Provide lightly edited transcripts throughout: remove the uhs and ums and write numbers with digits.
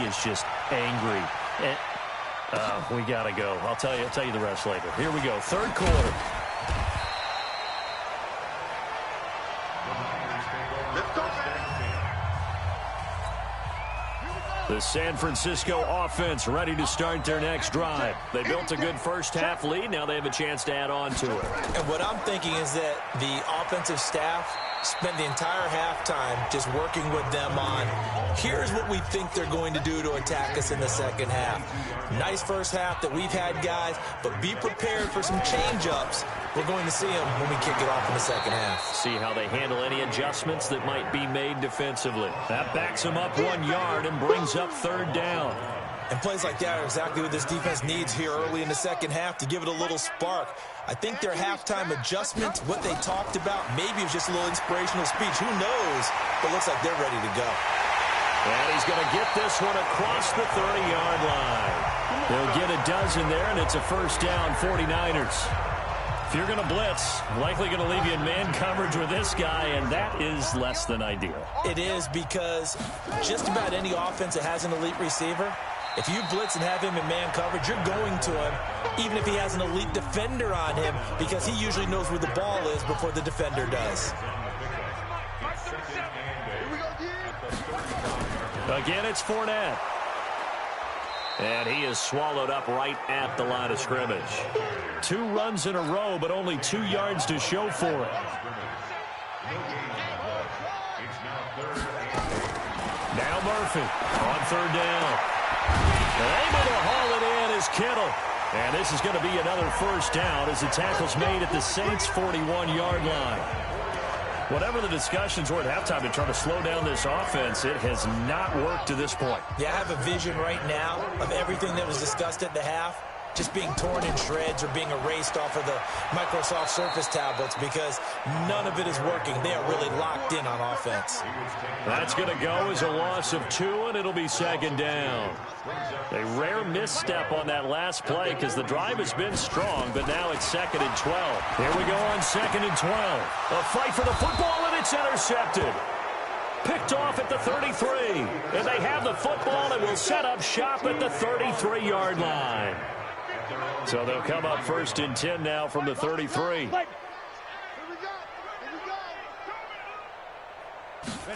is just angry. And, we got to go. I'll tell you the rest later. Here we go. Third quarter. The San Francisco offense ready to start their next drive. They built a good first-half lead. Now they have a chance to add on to it. And what I'm thinking is that the offensive staff spent the entire halftime just working with them on, here's what we think they're going to do to attack us in the second half. Nice first half that we've had, guys, but be prepared for some change-ups. We're going to see them when we kick it off in the second half. See how they handle any adjustments that might be made defensively. That backs them up 1 yard and brings up third down. And plays like that are exactly what this defense needs here early in the second half to give it a little spark. I think their halftime adjustment, what they talked about, maybe it was just a little inspirational speech. Who knows? But it looks like they're ready to go. And he's going to get this one across the 30-yard line. They'll get a dozen there, and it's a first down, 49ers. If you're going to blitz, likely going to leave you in man coverage with this guy, and that is less than ideal. It is, because just about any offense that has an elite receiver, if you blitz and have him in man coverage, you're going to him, even if he has an elite defender on him, because he usually knows where the ball is before the defender does. Again, it's Fournette. And he is swallowed up right at the line of scrimmage. 2 runs in a row, but only 2 yards to show for it. Now Murphy on third down. Able to haul it in is Kittle. And this is going to be another first down as the tackle's made at the Saints' 41-yard line. Whatever the discussions were at halftime to try to slow down this offense, it has not worked to this point. Yeah, I have a vision right now of everything that was discussed at the half just being torn in shreds or being erased off of the Microsoft Surface tablets, because none of it is working. They are really locked in on offense. That's going to go as a loss of 2, and it'll be second down. A rare misstep on that last play because the drive has been strong, but now it's 2nd and 12. Here we go on 2nd and 12. A fight for the football, and it's intercepted. Picked off at the 33. And they have the football and will set up shop at the 33-yard line. So they'll come up 1st and 10 now from the 33.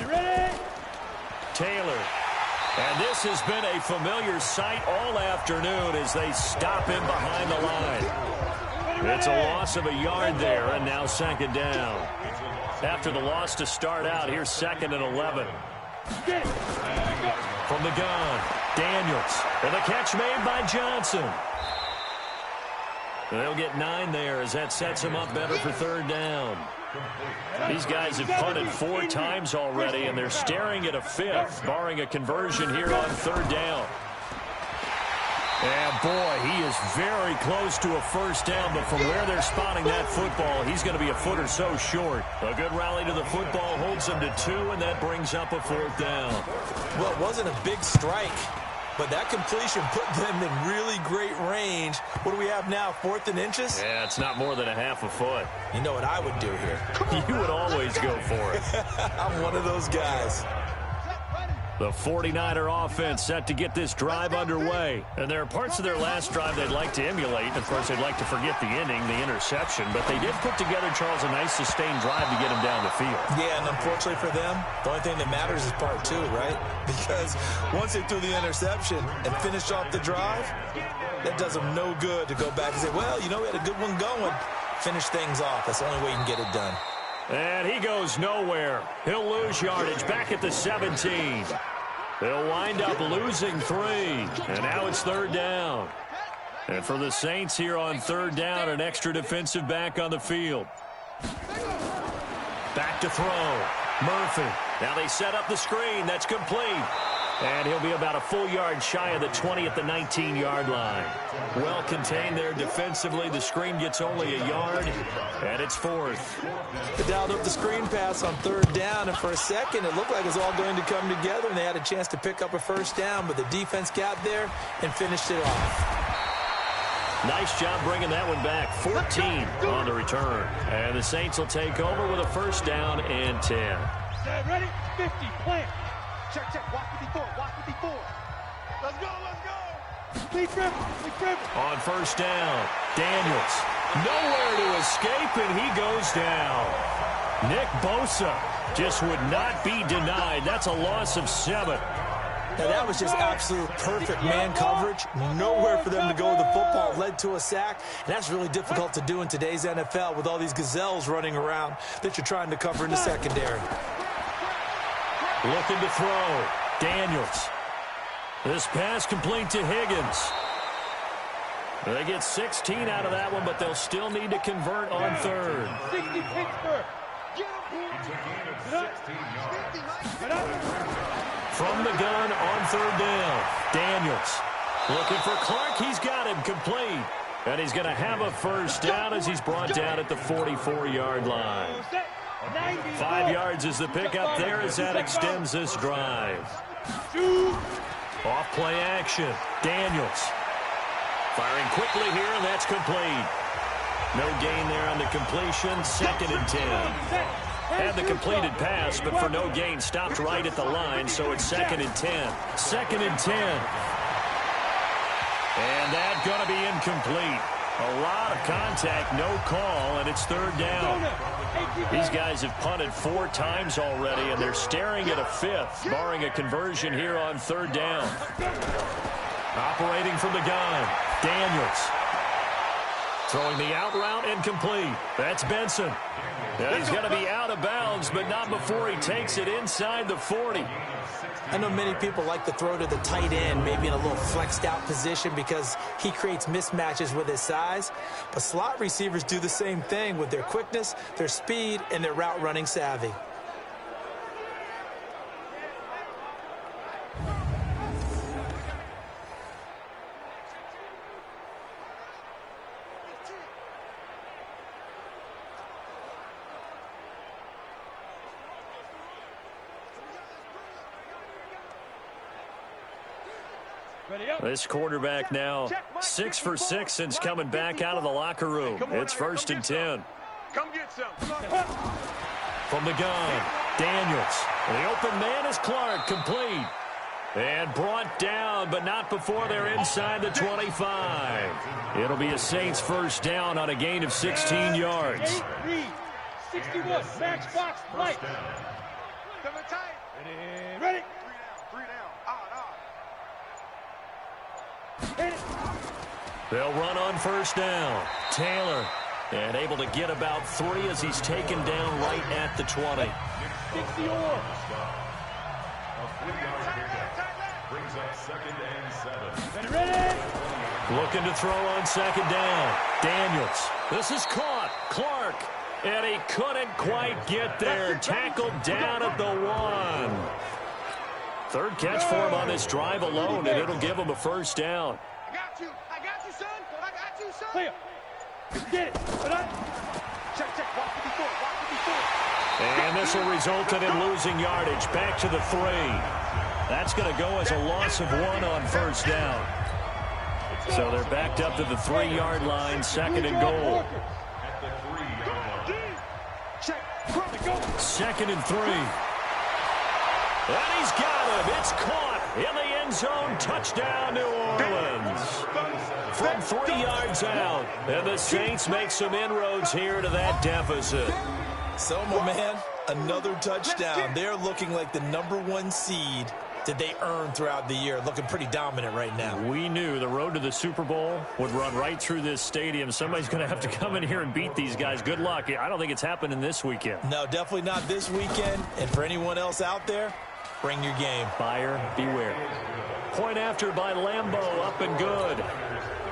Ready? Taylor. And this has been a familiar sight all afternoon as they stop him behind the line. It's a loss of a yard there, and now 2nd down. After the loss to start out, here's 2nd and 11. From the gun, Daniels. And the catch made by Johnson. They'll get 9 there as that sets him up better for 3rd down. These guys have punted 4 times already, and they're staring at a 5th, barring a conversion here on 3rd down. And, boy, he is very close to a first down, but from where they're spotting that football, he's going to be a foot or so short. A good rally to the football holds him to 2, and that brings up a 4th down. Well, it wasn't a big strike, but that completion put them in really great range. What do we have now, 4th and inches? Yeah, it's not more than a half a foot. You know what I would do here? You would always go for it. I'm one of those guys. The 49er offense set to get this drive underway. And there are parts of their last drive they'd like to emulate. Of course, they'd like to forget the ending, the interception. But they did put together, Charles, a nice sustained drive to get him down the field. Yeah, and unfortunately for them, the only thing that matters is part 2, right? Because once they threw the interception and finished off the drive, that does them no good to go back and say, well, you know, we had a good one going. Finish things off. That's the only way you can get it done. And he goes nowhere. He'll lose yardage back at the 17. They'll wind up losing 3. And now it's 3rd down. And for the Saints here on 3rd down, an extra defensive back on the field. Back to throw. Murphy. Now they set up the screen. That's complete. And he'll be about a full yard shy of the 20 at the 19-yard line. Well contained there defensively. The screen gets only a yard, and it's 4th. They dialed up the screen pass on 3rd down, and for a second it looked like it was all going to come together, and they had a chance to pick up a first down, but the defense got there and finished it off. Nice job bringing that one back. 14 on the return. And the Saints will take over with a first down and 10. Ready? 50, plant. Check, check. Walk with me forward. Walk with me forward. Let's go. On first down, Daniels. Nowhere to escape, and he goes down. Nick Bosa just would not be denied. That's a loss of 7. Now, that was just absolute perfect man coverage. Nowhere for them to go with the football. Led to a sack. And that's really difficult to do in today's NFL with all these gazelles running around that you're trying to cover in the secondary. Looking to throw. Daniels. This pass complete to Higgins. They get 16 out of that one, but they'll still need to convert on third. 60 Pittsburgh. From the gun on third down, Daniels looking for Clark. He's got him complete. And he's going to have a first down as he's brought down at the 44-yard line. 5 yards is the pickup there as that extends this drive. Off play action, Daniels. Firing quickly here, and that's complete. No gain there on the completion, 2nd and 10. Had the completed pass, but for no gain, stopped right at the line, so it's 2nd and 10. 2nd and 10. And that's going to be incomplete. A lot of contact, no call, and it's 3rd down. These guys have punted 4 times already, and they're staring at a 5th, barring a conversion here on 3rd down. Operating from the gun, Daniels. Throwing the out route incomplete. That's Benson. Now he's going to be out of bounds, but not before he takes it inside the 40. I know many people like to throw to the tight end, maybe in a little flexed out position because he creates mismatches with his size. But slot receivers do the same thing with their quickness, their speed, and their route running savvy. This quarterback now 6 for 6 since coming back out of the locker room. It's 1st and 10. Come get some. From the gun, Daniels. The open man is Clark, complete. And brought down, but not before they're inside the 25. It'll be a Saints first down on a gain of 16 yards. 61, max box, light. Ready? 3 down. They'll run on first down. Taylor, and able to get about 3 as he's taken down right at the 20. 60 or. Brings up 2nd and 7. Ready? Looking to throw on 2nd down. Daniels. This is caught. Clark. And he couldn't quite get there. Tackled down at the 1. 3rd catch for him on this drive alone, and it'll give him a first down. I got you, son. I got you, son. Clear. Get it. Check. Walk 54. And this will result in him losing yardage. Back to the 3. That's going to go as a loss of 1 on first down. So they're backed up to the 3-yard line, 2nd and goal. 2nd and 3. And he's got him. It's caught in the end zone. Touchdown, New Orleans. From 3 yards out. And the Saints make some inroads here to that deficit. So, my man, another touchdown. They're looking like the #1 seed that they earned throughout the year. Looking pretty dominant right now. We knew the road to the Super Bowl would run right through this stadium. Somebody's going to have to come in here and beat these guys. Good luck. I don't think it's happening this weekend. No, definitely not this weekend. And for anyone else out there, bring your game. Buyer beware. Point after by Lambeau, up and good.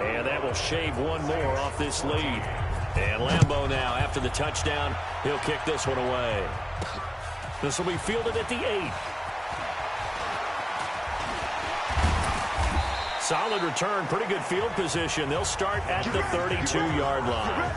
And that will shave 1 more off this lead. And Lambeau now, after the touchdown, he'll kick this one away. This will be fielded at the 8. Solid return, pretty good field position. They'll start at the 32-yard line.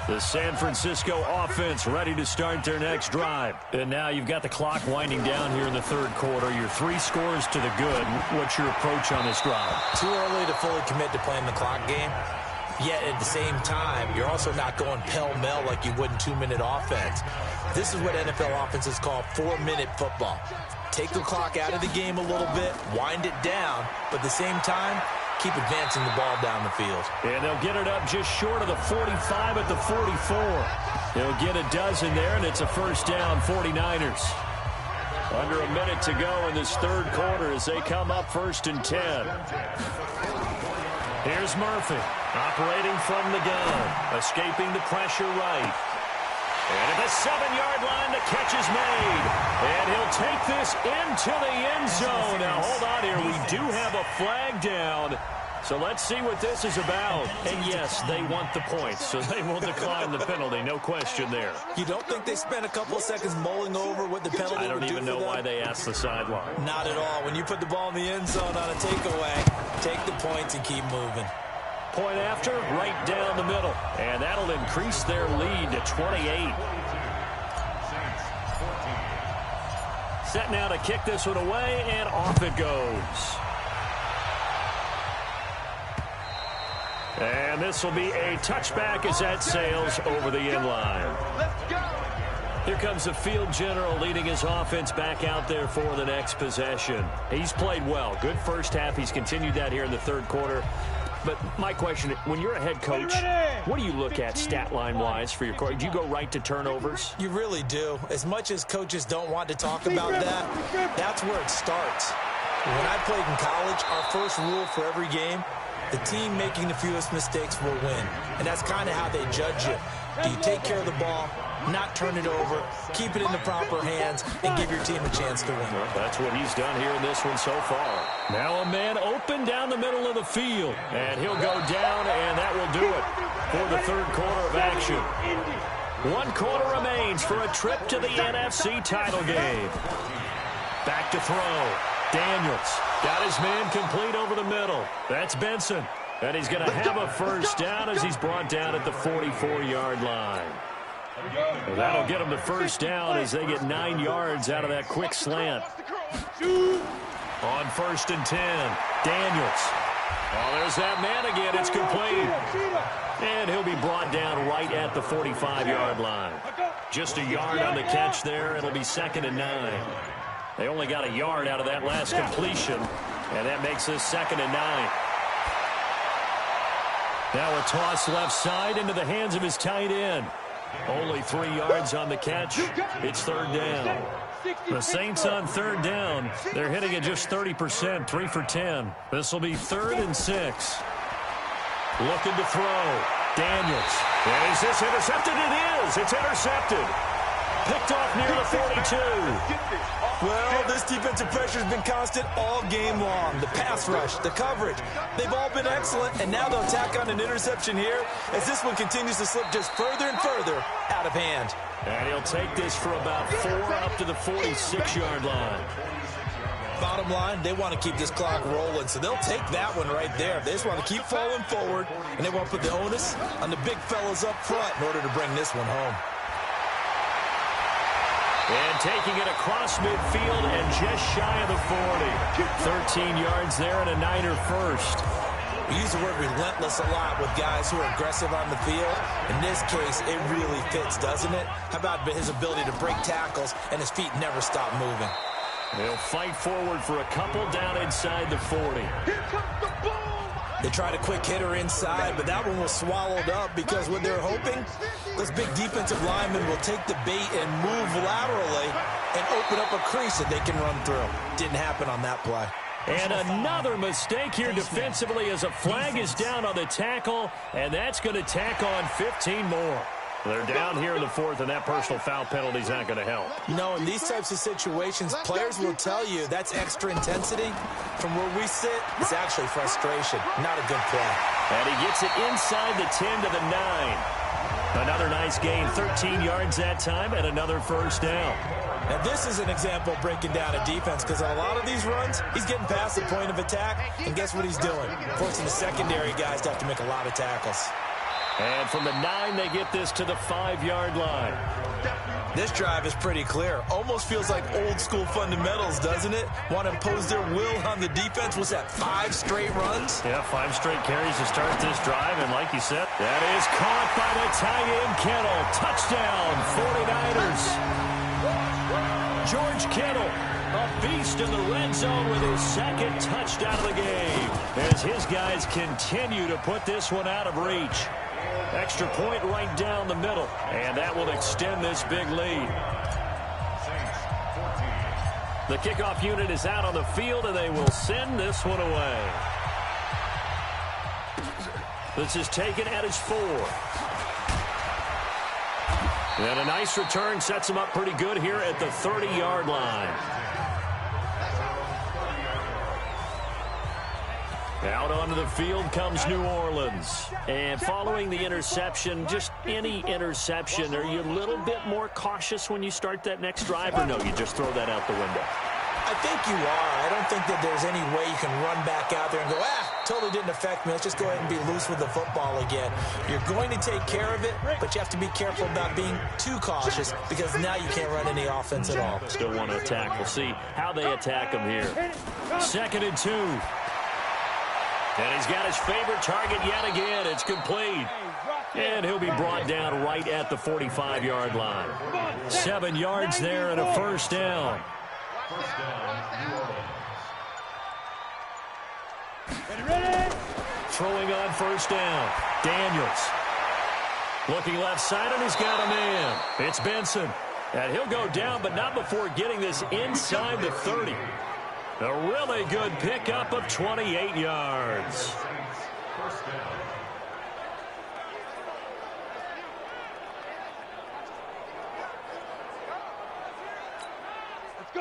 The San Francisco offense ready to start their next drive. And now you've got the clock winding down here in the 3rd quarter. Your 3 scores to the good. What's your approach on this drive? Too early to fully commit to playing the clock game. Yet at the same time, you're also not going pell-mell like you would in 2-minute offense. This is what NFL offenses call 4-minute football. Take the clock out of the game a little bit, wind it down, but at the same time, keep advancing the ball down the field. And they'll get it up just short of the 45 at the 44. They'll get a dozen there, and it's a first down, 49ers. Under a minute to go in this third quarter as they come up 1st and 10. Here's Murphy, operating from the gun, escaping the pressure right. And at the 7-yard line, the catch is made. And he'll take this into the end zone. Now, hold on here. We do have a flag down. So let's see what this is about. And, yes, they want the points, so they will decline the penalty. No question there. You don't think they spent a couple of seconds mulling over what the penalty would do for them? I don't even know why they asked the sideline. Not at all. When you put the ball in the end zone on a takeaway, take the points and keep moving. Point after, right down the middle. And that'll increase their lead to 28. Set now to kick this one away, and off it goes. And this will be a touchback as that sails over the end line. Here comes the field general leading his offense back out there for the next possession. He's played well. Good first half. He's continued that here in the third quarter. But my question, when you're a head coach, what do you look at stat line-wise for your coach? Do you go right to turnovers? You really do. As much as coaches don't want to talk about that, that's where it starts. When I played in college, our first rule for every game, the team making the fewest mistakes will win. And that's kind of how they judge you. Do you take care of the ball, not turn it over, keep it in the proper hands, and give your team a chance to win? Well, that's what he's done here in this one so far. Now a man open down the middle of the field. And he'll go down, and that will do it for the third quarter of action. 1 quarter remains for a trip to the NFC title game. Back to throw. Daniels got his man complete over the middle. That's Benson. And he's going to have a first down as he's brought down at the 44-yard line. And that'll get him the first down as they get 9 yards out of that quick slant. On 1st and 10, Daniels. Oh, there's that man again. It's complete. And he'll be brought down right at the 45-yard line. Just a yard on the catch there. It'll be 2nd and 9. They only got a yard out of that last completion, and that makes this 2nd and 9. Now a toss left side into the hands of his tight end. Only 3 yards on the catch. It's 3rd down. The Saints on 3rd down. They're hitting at just 30%, 3 for 10. This will be 3rd and 6. Looking to throw. Daniels. And is this intercepted? It is. It's intercepted. Picked off near the 42. Well, this defensive pressure has been constant all game long. The pass rush, the coverage, they've all been excellent, and now they'll tack on an interception here as this one continues to slip just further and further out of hand. And he'll take this for about 4 up to the 46-yard line. Bottom line, they want to keep this clock rolling, so they'll take that one right there. They just want to keep falling forward, and they want to put the onus on the big fellas up front in order to bring this one home. And taking it across midfield and just shy of the 40. 13 yards there and a Niner first. We use the word relentless a lot with guys who are aggressive on the field. In this case, it really fits, doesn't it? How about his ability to break tackles and his feet never stop moving? They'll fight forward for a couple down inside the 40. Here comes the ball. They tried a quick hitter inside, but that one was swallowed up because what they're hoping, those big defensive linemen will take the bait and move laterally and open up a crease that they can run through. Didn't happen on that play. And another mistake here defensively as a flag is down on the tackle, and that's going to tack on 15 more. They're down here in the 4th, and that personal foul penalty is not going to help. You know, in these types of situations, players will tell you that's extra intensity. From where we sit, it's actually frustration. Not a good play. And he gets it inside the 10 to the 9. Another nice gain, 13 yards that time, and another first down. Now, this is an example of breaking down a defense because on a lot of these runs, he's getting past the point of attack, and guess what he's doing? Forcing the secondary guys to have to make a lot of tackles. And from the 9, they get this to the 5-yard line. This drive is pretty clear. Almost feels like old school fundamentals, doesn't it? Want to impose their will on the defense. Was that 5 straight runs? Yeah, 5 straight carries to start this drive. And like you said, that is caught by the tight end Kittle. Touchdown, 49ers. George Kittle, a beast in the red zone with his 2nd touchdown of the game. As his guys continue to put this one out of reach. Extra point right down the middle. And that will extend this big lead. The kickoff unit is out on the field, and they will send this one away. This is taken at his 4. And a nice return sets him up pretty good here at the 30-yard line. Out onto the field comes New Orleans. And following the interception, just any interception, are you a little bit more cautious when you start that next drive, or no, you just throw that out the window? I think you are. I don't think that there's any way you can run back out there and go, totally didn't affect me. Let's just go ahead and be loose with the football again. You're going to take care of it, but you have to be careful about being too cautious because now you can't run any offense at all. Still want to attack. We'll see how they attack him here. 2nd and 2. And he's got his favorite target yet again. It's complete. And he'll be brought down right at the 45-yard line. 7 yards there and a first down. Throwing on first down. Daniels. Looking left side, and he's got a man. It's Benson. And he'll go down, but not before getting this inside the 30. A really good pickup of 28 yards.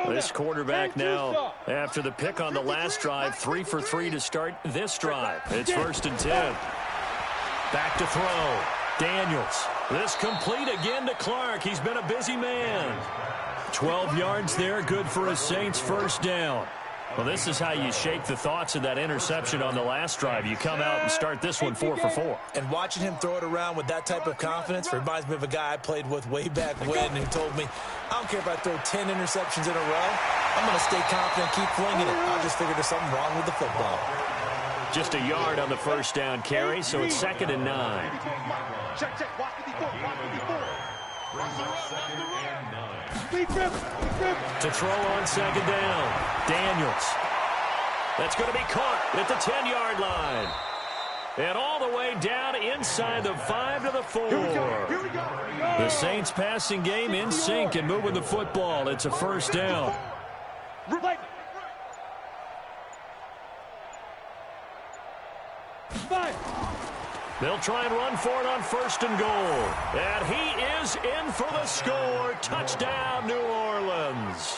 This quarterback now, after the pick on the last drive, 3 for 3 to start this drive. It's 1st and 10. Back to throw. Daniels. This complete again to Clark. He's been a busy man. 12 yards there, good for a Saints first down. Well, this is how you shake the thoughts of that interception on the last drive. You come out and start this one 4 for 4. And watching him throw it around with that type of confidence reminds me of a guy I played with way back when who told me, I don't care if I throw 10 interceptions in a row. I'm going to stay confident, keep flinging it. I just figured there's something wrong with the football. Just a yard on the first down carry, so it's 2nd and 9. Check, watch the before. To throw on 2nd down. Daniels. That's going to be caught at the 10-yard line. And all the way down inside the 5 to the 4. Here we go. The Saints passing game in sync and moving the football. It's a first down. They'll try and run for it on 1st and goal. And he is in for the score. Touchdown, New Orleans.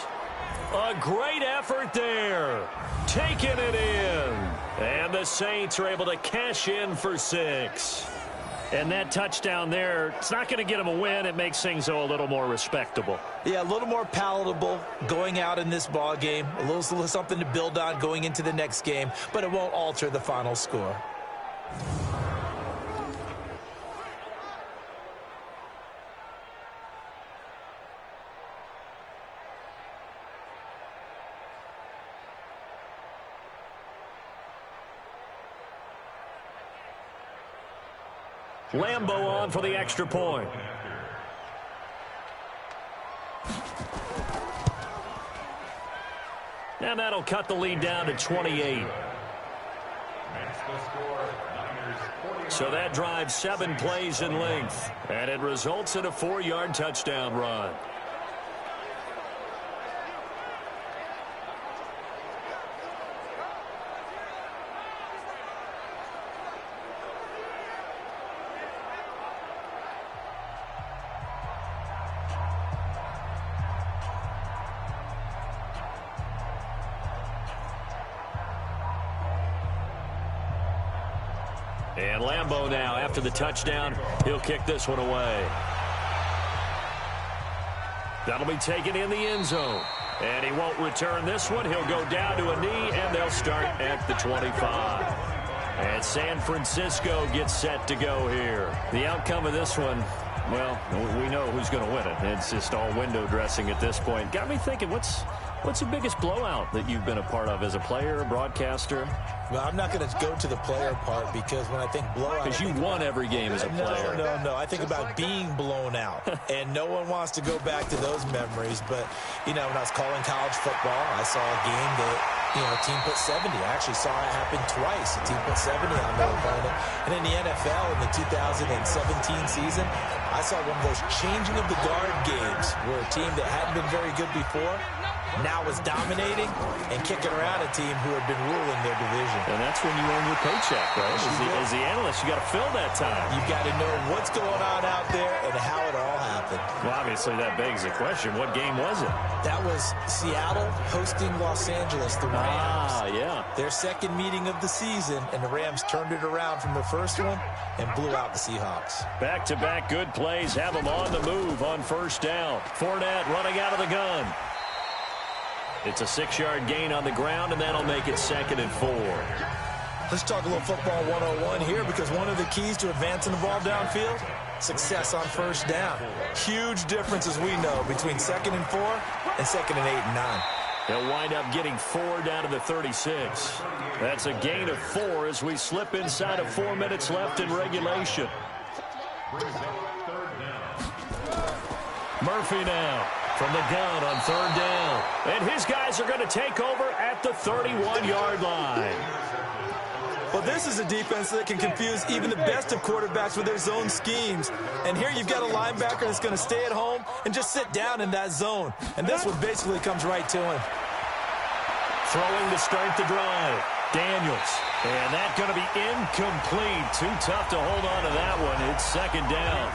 A great effort there. Taking it in. And the Saints are able to cash in for 6. And that touchdown there, it's not going to get them a win. It makes things, though, a little more respectable. Yeah, a little more palatable going out in this ball game. A little something to build on going into the next game, but it won't alter the final score. Lambeau on for the extra point. And that'll cut the lead down to 28. So that drives 7 plays in length. And it results in a 4-yard touchdown run. And Lambeau now, after the touchdown, he'll kick this one away. That'll be taken in the end zone. And he won't return this one. He'll go down to a knee, and they'll start at the 25. And San Francisco gets set to go here. The outcome of this one, well, we know who's going to win it. It's just all window dressing at this point. Got me thinking, what's the biggest blowout that you've been a part of as a player, broadcaster? Well, I'm not going to go to the player part because when I think blowout... Because you won every game as a player. No. I think about being blown out. And no one wants to go back to those memories. But, you know, when I was calling college football, I saw a game that, you know, a team put 70. I actually saw it happen twice. A team put 70 on their opponent. And in the NFL, in the 2017 season, I saw one of those changing of the guard games where a team that hadn't been very good before now was dominating and kicking around a team who had been ruling their division. And that's when you earn your paycheck, right? As the analyst, you got to fill that time. You've got to know what's going on out there and how it all happened. Well, obviously, that begs the question, what game was it? That was Seattle hosting Los Angeles, the Rams. Yeah. Their second meeting of the season, and the Rams turned it around from their first one and blew out the Seahawks. Back-to-back good plays have them on the move on first down. Fournette running out of the gun. It's a 6-yard gain on the ground, and that'll make it 2nd and 4. Let's talk a little football 101 here, because one of the keys to advancing the ball downfield, success on first down. Huge difference, as we know, between 2nd and 4 and 2nd and 8 and 9. They'll wind up getting 4 down to the 36. That's a gain of 4 as we slip inside of 4 minutes left in regulation. Murphy now from the gun on 3rd down. And his guys are going to take over at the 31-yard line. Well, this is a defense that can confuse even the best of quarterbacks with their zone schemes. And here you've got a linebacker that's going to stay at home and just sit down in that zone. And this one basically comes right to him. Throwing to start the drive. Daniels. And that's going to be incomplete. Too tough to hold on to that one. It's 2nd down.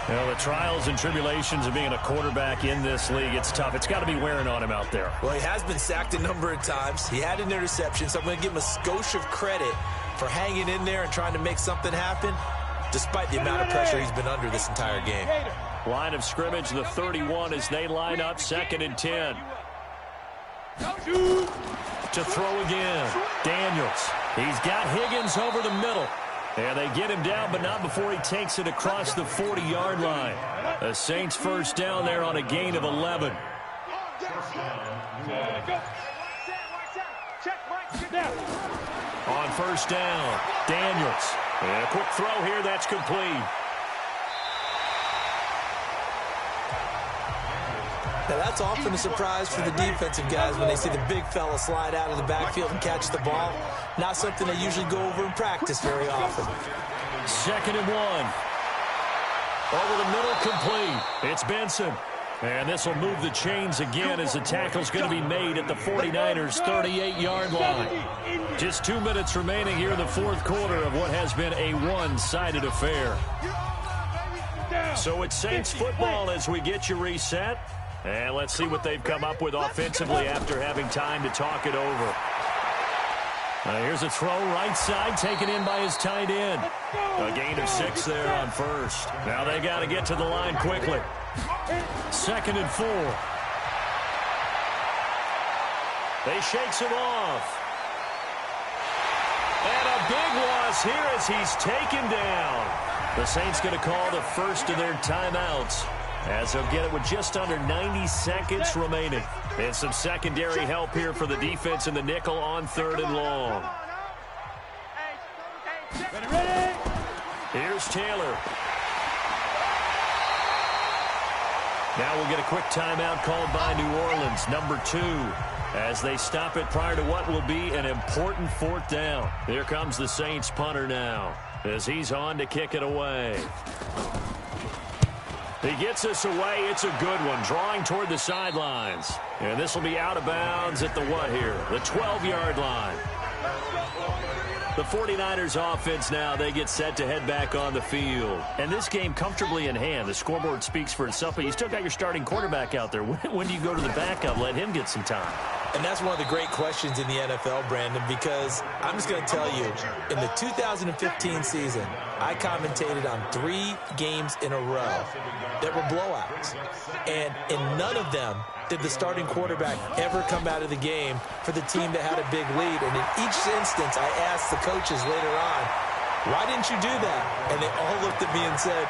Well, the trials and tribulations of being a quarterback in this league, it's tough. It's got to be wearing on him out there. Well, he has been sacked a number of times. He had an interception, so I'm going to give him a skosh of credit for hanging in there and trying to make something happen, despite the amount of pressure he's been under this entire game. Line of scrimmage, the 31, as they line up, 2nd and 10. To throw again. Daniels. He's got Higgins over the middle. And they get him down, but not before he takes it across the 40-yard line. The Saints first down there on a gain of 11. On first down, Daniels. And a quick throw here, that's complete. Now, that's often a surprise for the defensive guys when they see the big fella slide out of the backfield and catch the ball. Not something they usually go over in practice very often. 2nd and 1. Over the middle, complete. It's Benson. And this will move the chains again as the tackle's going to be made at the 49ers' 38-yard line. Just 2 minutes remaining here in the 4th quarter of what has been a one-sided affair. So it's Saints football as we get you reset. And let's see what they've come up with offensively after having time to talk it over. Here's a throw right side taken in by his tight end. A gain of 6 there on first. Now they got to get to the line quickly. 2nd and 4. They shakes him off. And a big loss here as he's taken down. The Saints going to call the first of their timeouts, as they'll get it with just under 90 seconds remaining. And some secondary help here for the defense in the nickel on 3rd and long. Here's Taylor. Now we'll get a quick timeout called by New Orleans, number 2, as they stop it prior to what will be an important 4th down. Here comes the Saints punter now, as he's on to kick it away. He gets this away. It's a good one, drawing toward the sidelines. And this will be out of bounds at the what here? The 12-yard line. The 49ers offense now, they get set to head back on the field. And this game comfortably in hand. The scoreboard speaks for itself, but you still got your starting quarterback out there. When do you go to the backup, let him get some time? And that's one of the great questions in the NFL, Brandon, because I'm just going to tell you, in the 2015 season, I commentated on 3 games in a row that were blowouts. And in none of them did the starting quarterback ever come out of the game for the team that had a big lead. And in each instance, I asked the coaches later on, why didn't you do that? And they all looked at me and said,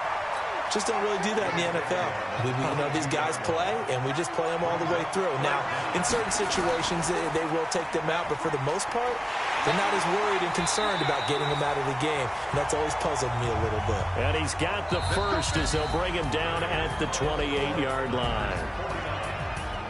Just don't really do that in the NFL. These guys play, and we just play them all the way through. Now, in certain situations, they will take them out, but for the most part, they're not as worried and concerned about getting them out of the game. And that's always puzzled me a little bit. And he's got the first as they'll bring him down at the 28-yard line.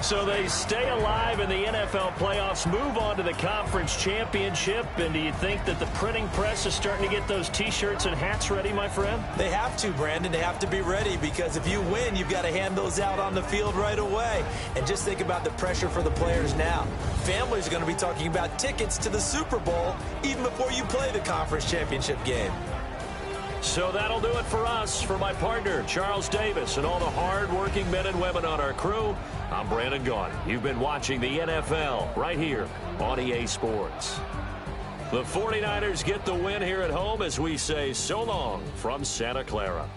So they stay alive in the NFL playoffs, move on to the conference championship. And do you think that the printing press is starting to get those T-shirts and hats ready, my friend? They have to, Brandon. They have to be ready, because if you win, you've got to hand those out on the field right away. And just think about the pressure for the players now. Families are going to be talking about tickets to the Super Bowl even before you play the conference championship game. So that'll do it for us. For my partner, Charles Davis, and all the hard-working men and women on our crew, I'm Brandon Gaudin. You've been watching the NFL right here on EA Sports. The 49ers get the win here at home as we say so long from Santa Clara.